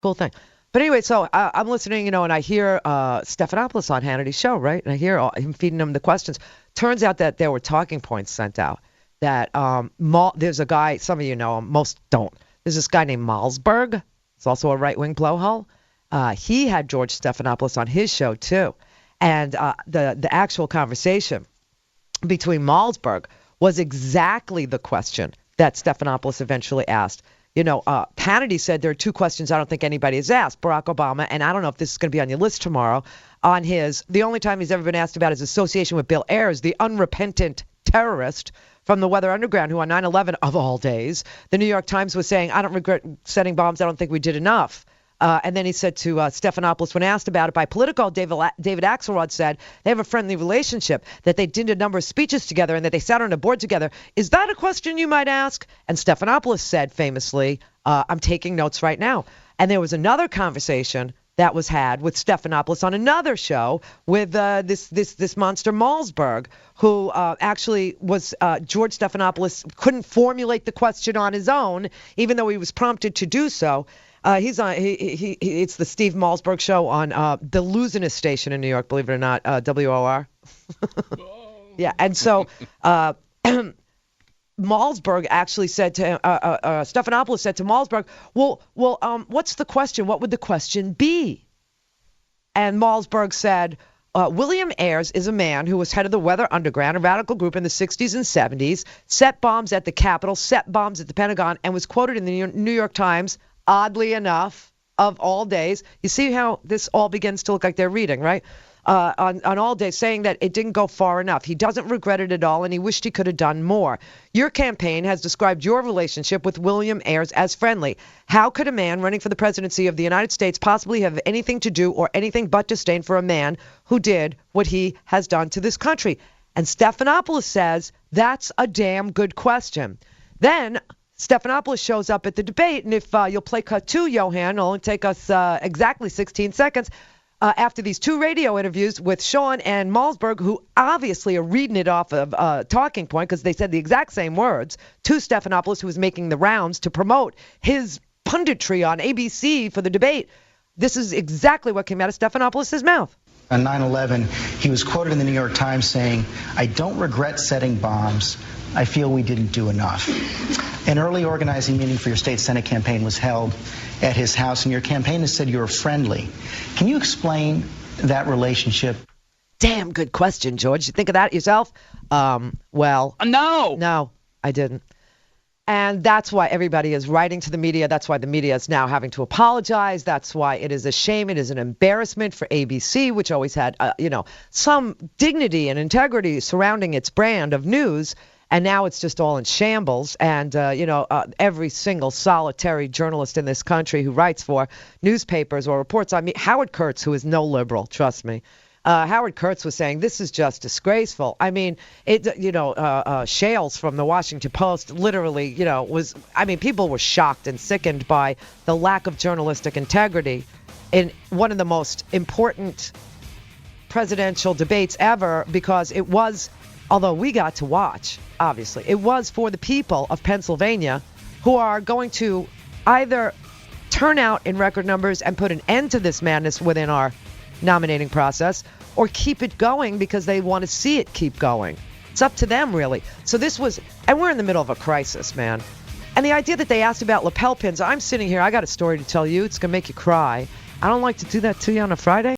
Cool thing. But anyway, so I'm listening, and I hear Stephanopoulos on Hannity's show, right? And I hear him feeding them the questions. Turns out that there were talking points sent out. That there's a guy, some of you know him, most don't. There's this guy named Malzberg. He's also a right-wing blowhole. He had George Stephanopoulos on his show, too. And the actual conversation between Malzberg was exactly the question that Stephanopoulos eventually asked. Hannity said there are two questions I don't think anybody has asked. Barack Obama, and I don't know if this is going to be on your list tomorrow, the only time he's ever been asked about his association with Bill Ayers, the unrepentant terrorist from the Weather Underground, who on 9/11, of all days, the New York Times was saying, I don't regret setting bombs, I don't think we did enough. And then he said to Stephanopoulos, when asked about it by Politico, David Axelrod said they have a friendly relationship, that they did a number of speeches together, and that they sat on a board together. Is that a question you might ask? And Stephanopoulos said famously, I'm taking notes right now. And there was another conversation that was had with Stephanopoulos on another show with this monster Malzberg, who actually was George Stephanopoulos couldn't formulate the question on his own, even though he was prompted to do so. He's on. It's the Steve Malzberg show on the Lusinist station in New York. Believe it or not, WOR. Yeah, and so Malzberg actually said to Stephanopoulos said to Malzberg, "Well, what's the question? What would the question be?" And Malzberg said, William Ayers is a man who was head of the Weather Underground, a radical group in the 60s and 70s, set bombs at the Capitol, set bombs at the Pentagon, and was quoted in the New York Times. Oddly enough, of all days, you see how this all begins to look like they're reading, right? On all days, saying that it didn't go far enough. He doesn't regret it at all, and he wished he could have done more. Your campaign has described your relationship with William Ayers as friendly. How could a man running for the presidency of the United States possibly have anything to do or anything but disdain for a man who did what he has done to this country? And Stephanopoulos says, that's a damn good question. Then Stephanopoulos shows up at the debate, and if you'll play cut 2, Johan, it'll only take us exactly 16 seconds. After these 2 radio interviews with Sean and Malzberg, who obviously are reading it off of Talking Point because they said the exact same words, to Stephanopoulos, who was making the rounds to promote his punditry on ABC for the debate. This is exactly what came out of Stephanopoulos' mouth. On 9/11, he was quoted in the New York Times saying, I don't regret setting bombs. I feel we didn't do enough. An early organizing meeting for your state Senate campaign was held at his house, and your campaign has said you're friendly. Can you explain that relationship? Damn good question, George. You think of that yourself? Well. No, I didn't. And that's why everybody is writing to the media. That's why the media is now having to apologize. That's why it is a shame. It is an embarrassment for ABC, which always had, some dignity and integrity surrounding its brand of news. And now it's just all in shambles. And, every single solitary journalist in this country who writes for newspapers or reports on me, Howard Kurtz, who is no liberal, trust me. Howard Kurtz was saying this is just disgraceful. I mean, Shales from the Washington Post literally, people were shocked and sickened by the lack of journalistic integrity in one of the most important presidential debates ever, because it was, although we got to watch, obviously, it was for the people of Pennsylvania who are going to either turn out in record numbers and put an end to this madness within our nominating process, or keep it going because they want to see it keep going. It's up to them, really. So this was, and we're in the middle of a crisis, man. And the idea that they asked about lapel pins, I'm sitting here, I got a story to tell you. It's going to make you cry. I don't like to do that to you on a Friday.